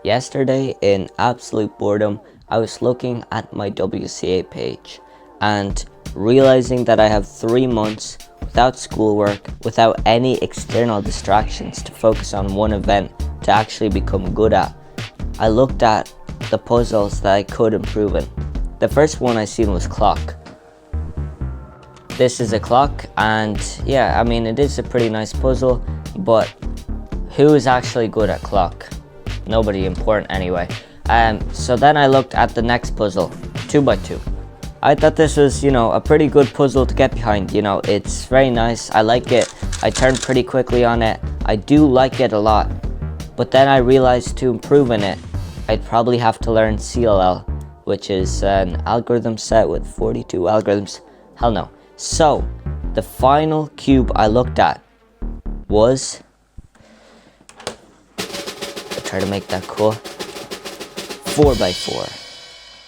Yesterday, in absolute boredom, I was looking at my WCA page and realizing that I have 3 months without schoolwork, without any external distractions to focus on one event to actually become good at. I looked at the puzzles that I could improve in. The first one I seen was clock. This is a clock, and yeah, I mean, it is a pretty nice puzzle, but who is actually good at clock? Nobody important anyway. So then I looked at the next puzzle, 2x2. I thought this was, a pretty good puzzle to get behind. It's very nice. I like it. I turned pretty quickly on it. I do like it a lot. But then I realized to improve in it, I'd probably have to learn CLL, which is an algorithm set with 42 algorithms. Hell no. So the final cube I looked at was, try to make that cool, 4x4.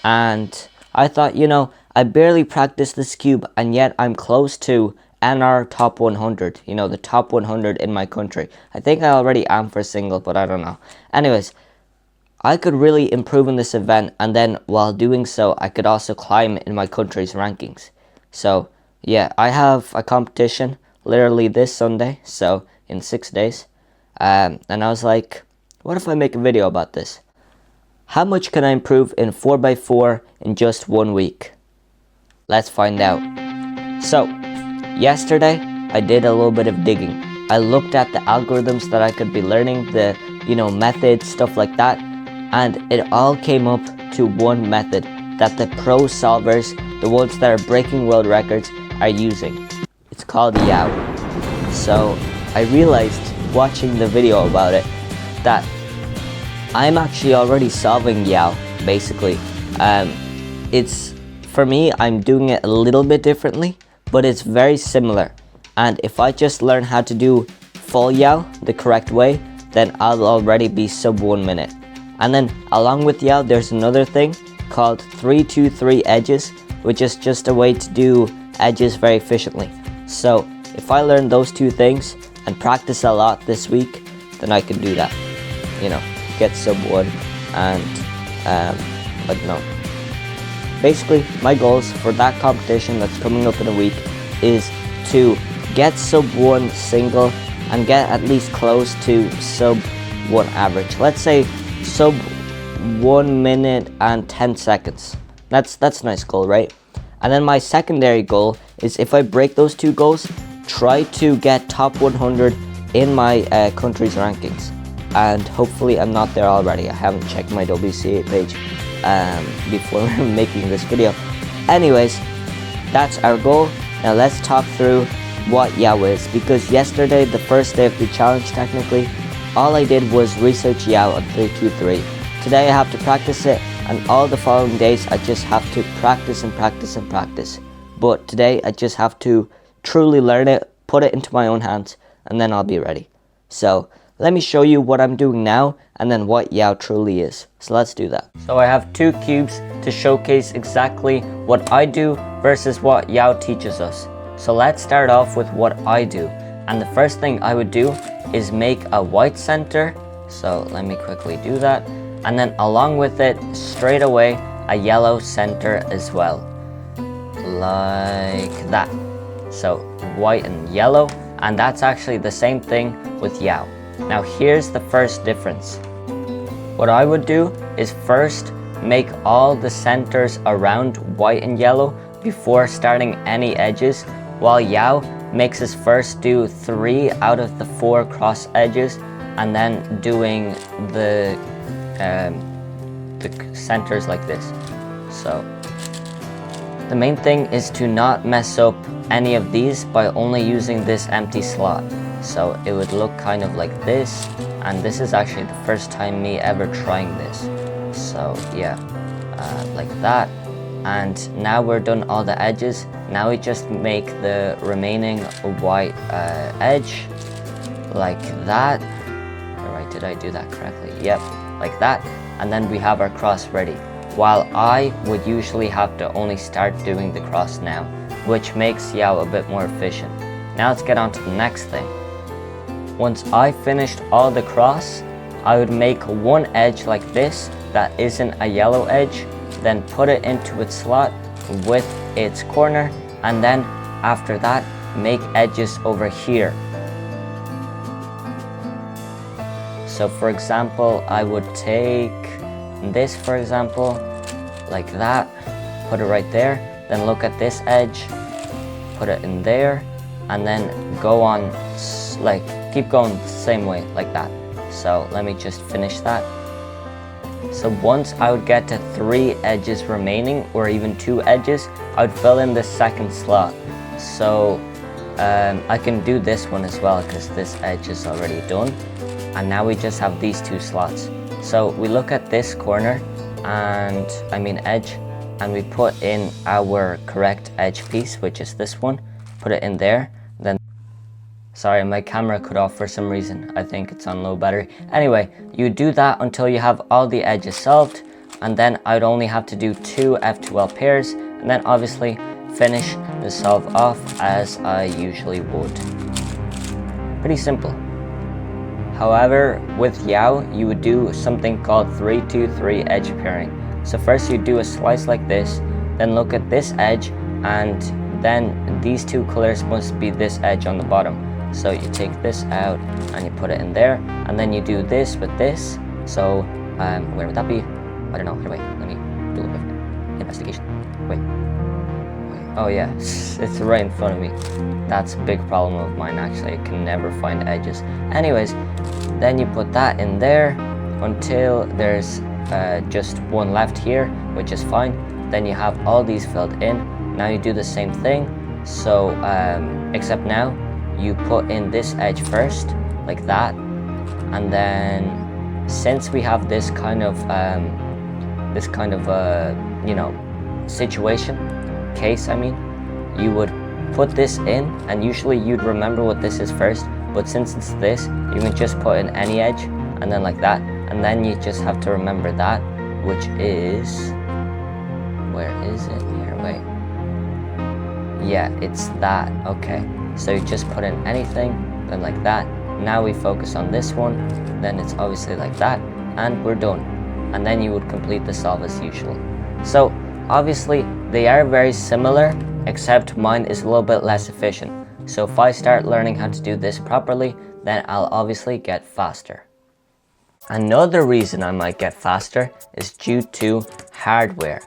And I thought, I barely practiced this cube, and yet I'm close to NR top 100, the top 100 in my country. I think I already am for single, but I don't know. Anyways, I could really improve in this event, and then while doing so, I could also climb in my country's rankings. So yeah, I have a competition literally this Sunday, so in 6 days. And I was like, what if I make a video about this? How much can I improve in 4x4 in just 1 week? Let's find out. So, yesterday, I did a little bit of digging. I looked at the algorithms that I could be learning, the, methods, stuff like that. And it all came up to one method that the pro solvers, the ones that are breaking world records, are using. It's called YAO. So, I realized watching the video about it that I'm actually already solving YAO, basically. It's, for me, I'm doing it a little bit differently, but it's very similar. And if I just learn how to do full YAO the correct way, then I'll already be sub 1 minute. And then along with YAO, there's another thing called 3-2-3 edges, which is just a way to do edges very efficiently. So if I learn those 2 things and practice a lot this week, then I can do that. Get sub 1 and but no. Basically, my goals for that competition that's coming up in a week is to get sub 1 single and get at least close to sub 1 average. Let's say sub 1 minute and 10 seconds. That's a nice goal, right? And then my secondary goal is, if I break those 2 goals, try to get top 100 in my country's rankings. And hopefully I'm not there already. I haven't checked my WCA page before making this video. Anyways, that's our goal. Now let's talk through what YAO is, because yesterday, the first day of the challenge technically, all I did was research YAO on 3-2-3. Today I have to practice it, and all the following days I just have to practice and practice and practice. But today I just have to truly learn it, put it into my own hands, and then I'll be ready. So let me show you what I'm doing now and then what YAO truly is. So let's do that. So I have 2 cubes to showcase exactly what I do versus what YAO teaches us. So let's start off with what I do. And the first thing I would do is make a white center. So let me quickly do that. And then along with it, straight away, a yellow center as well. Like that. So white and yellow. And that's actually the same thing with YAO. Now here's the first difference. What I would do is first make all the centers around white and yellow before starting any edges, while YAO makes us first do 3 out of the 4 cross edges and then doing the centers like this. So the main thing is to not mess up any of these by only using this empty slot. So it would look kind of like this, and this is actually the first time me ever trying this. So yeah, like that. And now we're done all the edges. Now we just make the remaining white edge like that. Alright, did I do that correctly? Yep, like that. And then we have our cross ready. While I would usually have to only start doing the cross now, which makes YAO a bit more efficient. Now let's get on to the next thing. Once I finished all the cross, I would make one edge like this that isn't a yellow edge, then put it into its slot with its corner, and then after that make edges over here. So for example, I would take this, for example, like that, put it right there, then look at this edge, put it in there, and then go on, like keep going the same way like that. So let me just finish that. So once I would get to 3 edges remaining, or even 2 edges, I would fill in the second slot. So I can do this one as well because this edge is already done. And now we just have these 2 slots. So we look at this corner, and edge, and we put in our correct edge piece, which is this one, put it in there. Then, sorry, my camera cut off for some reason. I think it's on low battery. Anyway, you do that until you have all the edges solved, and then I'd only have to do 2 F2L pairs, and then obviously finish the solve off as I usually would. Pretty simple. However, with Yao, you would do something called 3-2-3 edge pairing. So first you do a slice like this, then look at this edge, and then these 2 colors must be this edge on the bottom. So you take this out and you put it in there, and then you do this with this. So where would that be? I don't know. Here, wait, let me do a bit of investigation. Wait. Oh yeah, it's right in front of me. That's a big problem of mine actually. I can never find edges. Anyways, then you put that in there until there's just one left here, which is fine. Then you have all these filled in. Now you do the same thing. So except now you put in this edge first, like that, and then since we have this kind of situation, you would put this in, and usually you'd remember what this is first, but since it's this, you can just put in any edge, and then like that, and then you just have to remember that, which is, where is it here? Wait, yeah, it's that. Okay, so you just put in anything, then like that. Now we focus on this one, then it's obviously like that, and we're done. And then you would complete the solve as usual. So obviously they are very similar, except mine is a little bit less efficient. So if I start learning how to do this properly, then I'll obviously get faster. Another reason I might get faster is due to hardware.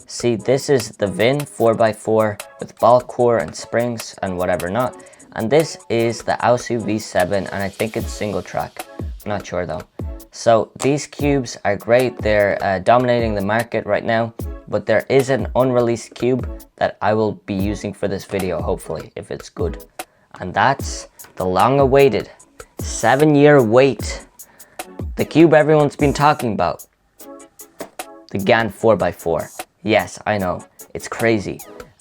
See, this is the VIN 4x4 with ball core and springs and whatever not. And this is the Aosu V7, and I think it's single track. I'm not sure though. So these cubes are great. They're dominating the market right now, but there is an unreleased cube that I will be using for this video, hopefully, if it's good. And that's the long-awaited 7-year wait. The cube everyone's been talking about. The GAN 4x4. Yes, I know, it's crazy.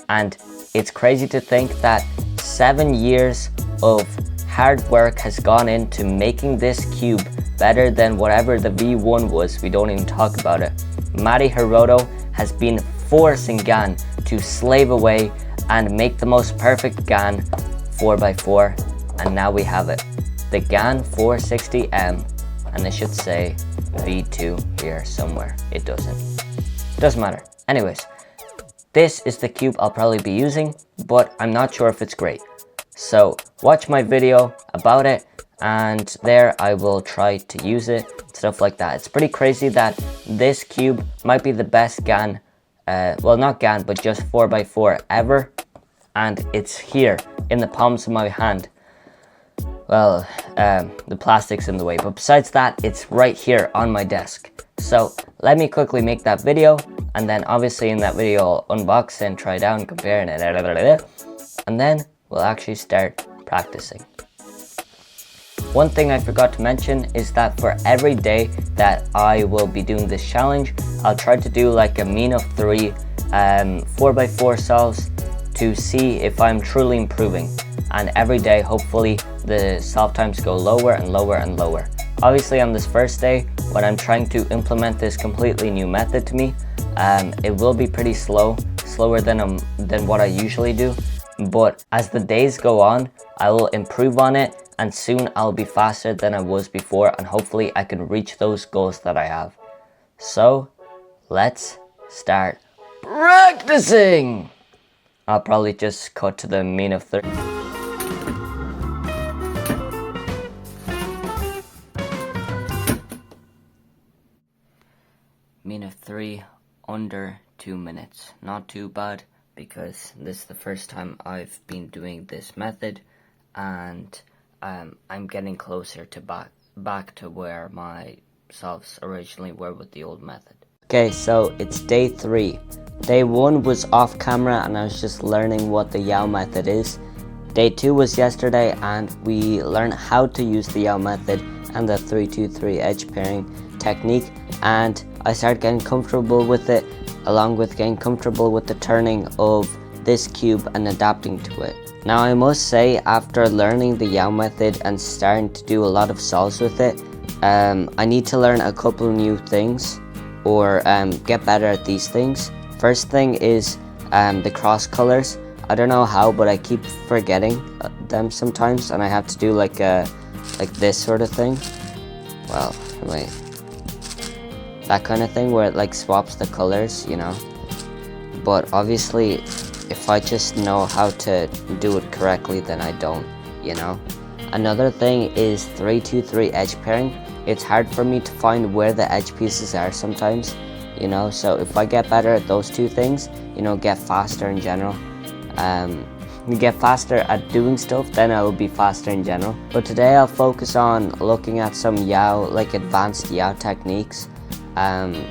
And it's crazy to think that 7 years of hard work has gone into making this cube better than whatever the V1 was. We don't even talk about it. Mari Hiroto has been forcing GAN to slave away and make the most perfect GAN 4x4, and now we have it. The GAN 460M, and it should say V2 here somewhere. It doesn't. Doesn't matter. Anyways, this is the cube I'll probably be using, but I'm not sure if it's great. So watch my video about it, and there I will try to use it, stuff like that. It's pretty crazy that this cube might be the best GAN, well, not GAN, but just 4x4 ever, and it's here in the palms of my hand. Well, the plastic's in the way, but besides that, it's right here on my desk. So let me quickly make that video, and then obviously in that video I'll unbox and try it out and compare it, and then we'll actually start practicing. One thing I forgot to mention is that for every day that I will be doing this challenge, I'll try to do like a mean of 3 4x4 solves to see if I'm truly improving. And every day, hopefully, the solve times go lower and lower and lower. Obviously, on this first day, when I'm trying to implement this completely new method to me, it will be pretty slower than what I usually do. But as the days go on, I will improve on it, and soon I'll be faster than I was before, and hopefully I can reach those goals that I have. So let's start practicing. I'll probably just cut to the mean of 3. Mean of 3 under 2 minutes. Not too bad, because this is the first time I've been doing this method, and I'm getting closer to back to where my solves originally were with the old method. Okay, so it's day 3. Day 1 was off camera and I was just learning what the Yao method is. Day 2 was yesterday and we learned how to use the Yao method and the 3-2-3 edge pairing technique, and I started getting comfortable with it, along with getting comfortable with the turning of this cube and adapting to it. Now I must say, after learning the Yao method and starting to do a lot of solves with it, I need to learn a couple new things, or get better at these things. First thing is the cross colors. I don't know how, but I keep forgetting them sometimes, and I have to do like this sort of thing. Well, wait. That kind of thing where it like swaps the colors, you know. But obviously, if I just know how to do it correctly, then I don't, you know. Another thing is 3-2-3 edge pairing. It's hard for me to find where the edge pieces are sometimes, you know. So if I get better at those two things, you know, get faster in general, get faster at doing stuff, then I will be faster in general. But today I'll focus on looking at some Yao, like advanced Yao techniques,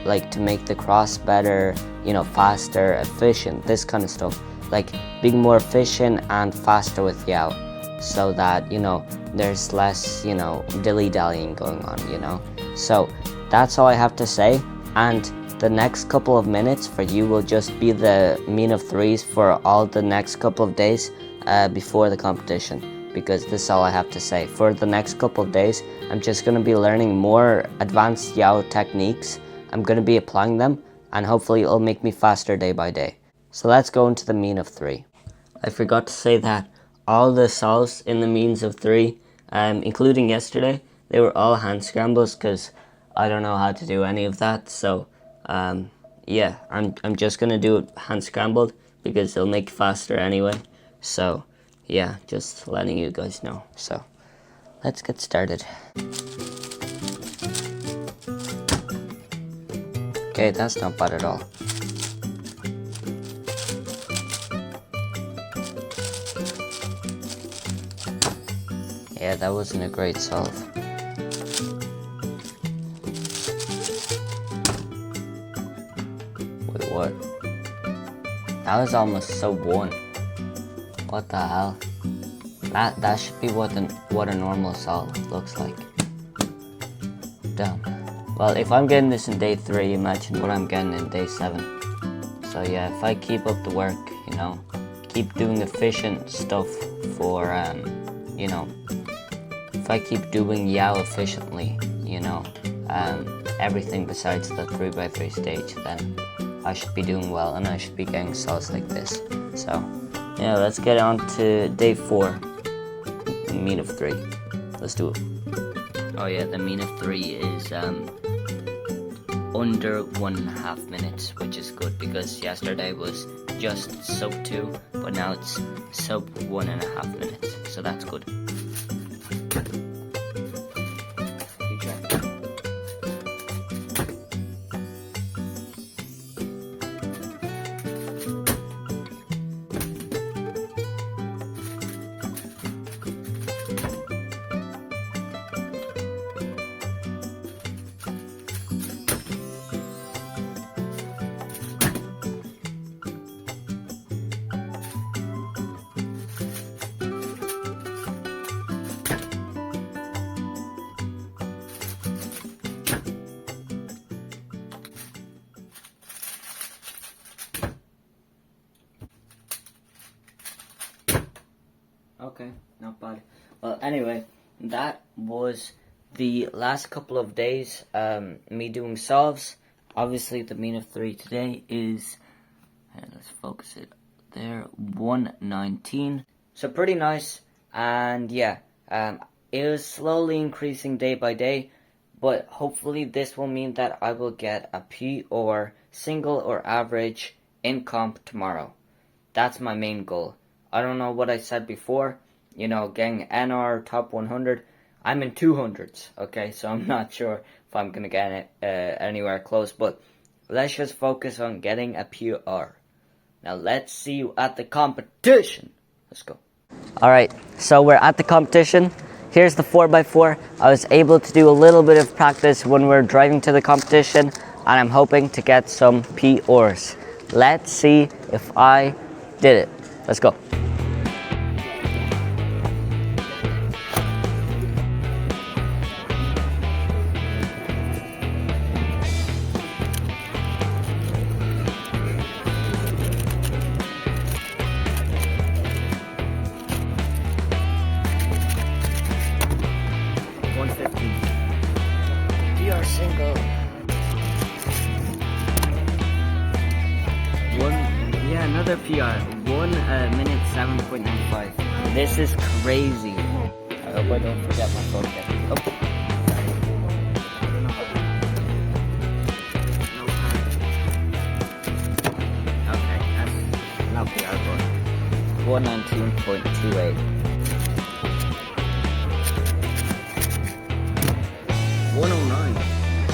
like to make the cross better, you know, faster, efficient, this kind of stuff. Like being more efficient and faster with Yao, so that, you know, there's less, you know, dilly-dallying going on, you know. So that's all I have to say, and the next couple of minutes for you will just be the mean of 3s for all the next couple of days before the competition, because this is all I have to say. For the next couple of days, I'm just going to be learning more advanced Yao techniques. I'm going to be applying them, and hopefully it'll make me faster day by day. So let's go into the mean of 3. I forgot to say that all the solves in the means of 3, including yesterday, they were all hand scrambles, because I don't know how to do any of that. So yeah, I'm just gonna do it hand scrambled because it'll make faster anyway. So yeah, just letting you guys know. So let's get started. Okay, that's not bad at all. Yeah, that wasn't a great solve. Wait, what? That was almost sub 1. What the hell? That should be what a normal solve looks like. Damn. Well, if I'm getting this in day 3, imagine what I'm getting in day 7. So yeah, if I keep up the work, you know, keep doing efficient stuff for, you know, if I keep doing Yao efficiently, you know, everything besides the 3x3 stage, then I should be doing well, and I should be getting solves like this. So yeah, let's get on to day 4, mean of 3. Let's do it. Oh yeah, the mean of 3 is under 1.5 minutes, which is good, because yesterday was just sub 2, but now it's sub 1.5 minutes, so that's good. Okay, not bad. Well, anyway, that was the last couple of days, me doing solves. Obviously, the mean of 3 today is, let's focus it there, 119. So pretty nice, and yeah, It was slowly increasing day by day, but hopefully this will mean that I will get a PR, single or average, in comp tomorrow. That's my main goal. I don't know what I said before, getting NR top 100. I'm in 200s, okay, so I'm not sure if I'm going to get it anywhere close, but let's just focus on getting a PR. Now let's see you at the competition. Let's go. Alright, so we're at the competition. Here's the 4x4. I was able to do a little bit of practice when we're driving to the competition, and I'm hoping to get some PRs. Let's see if I did it. Let's go. PR single. Another PR. 1 minute 7.95. This is crazy. I hope I don't forget my phone here. Oh. Okay, that's not PR, but 119.28. 109.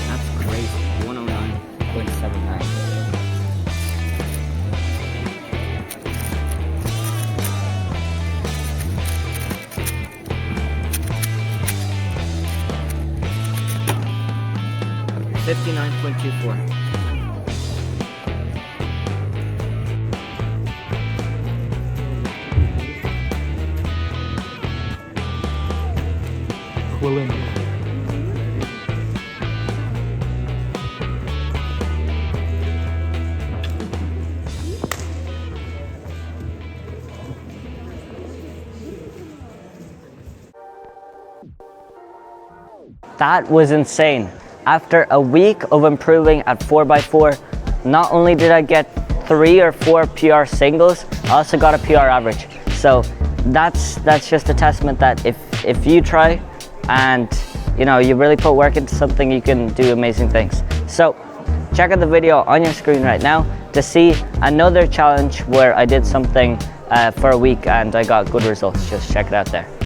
That's crazy. 109.79. $59.24. That was insane. After a week of improving at 4x4, not only did I get 3 or 4 PR singles, I also got a PR average. So that's just a testament that if you try and you really put work into something, you can do amazing things. So check out the video on your screen right now to see another challenge where I did something for a week and I got good results. Just check it out there.